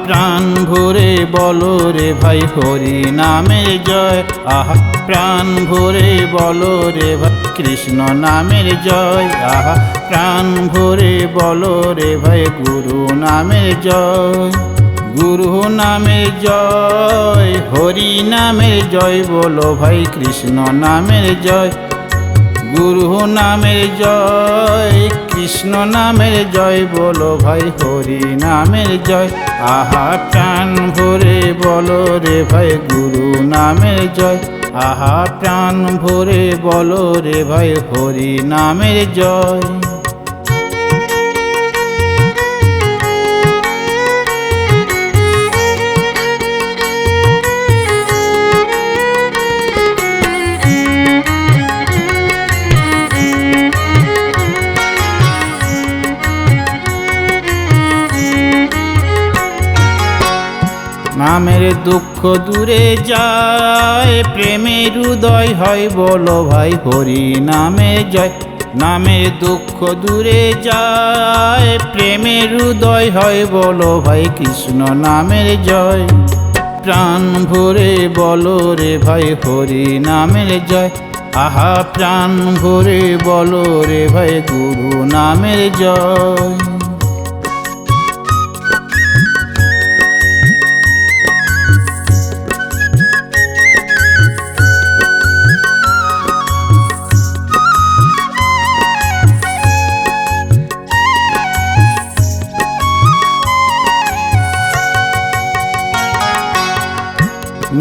প্রাণ ভরে বলো রে ভাই হরি নামের জয়। আহা প্রাণ ভরে বলো রে ভাই কৃষ্ণ নামের জয়। আহা প্রাণ ভরে বলো রে ভাই গুরু নামের জয়। গুরু নামের জয়, হরি নামের জয় বলো ভাই কৃষ্ণ নামের জয়। গুরু নামের জয়, কৃষ্ণ নামের জয় বলো ভাই হরি নামের জয়। আহা প্রাণ ভরে বলো রে ভাই গুরু নামের জয়। আহা প্রাণ ভরে বলো রে ভাই হরি নামের জয়। নামের দুঃখ দূরে যায়, প্রেমের উদয় হয় বলো ভাই হরি নামের জয়। নামের দুঃখ দূরে যায়, প্রেমের উদয় হয় বলো ভাই কৃষ্ণ নামের জয়। প্রাণ ভরে বলো রে ভাই হরি নামের জয়। আহা প্রাণ ভরে বলো রে ভাই গুরু নামের জয়।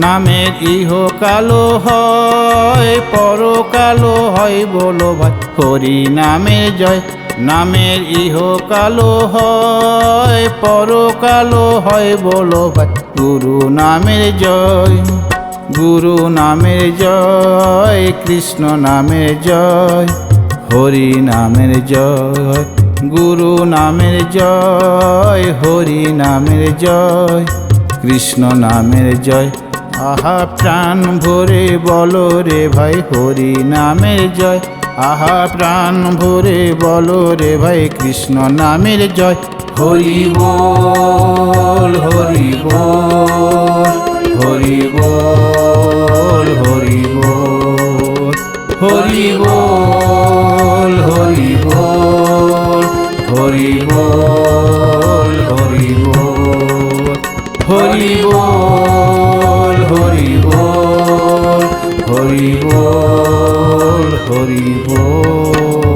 নামের ইহকালো হয়, পরকালো হয় বলো ভাই হরি নামের জয়। নামের ইহকালো হয়, পরকালো হয় বলো ভাই গুরু নামের জয়। গুরু নামের জয়, কৃষ্ণ নামের জয়, হরি নামের জয়। গুরু নামের জয়, হরি নামের জয়, কৃষ্ণ নামের জয়। আহা প্রাণ ভরে বলো রে ভাই হরি নামের জয়। আহা প্রাণ ভরে বলো রে ভাই কৃষ্ণ নামের জয়। হরি বল হরি বল, হরি বল হরি বল, হরি বল হরি বল, হরি বল হরি বল, হরি বল হরি বল, হরি বল হরি বল।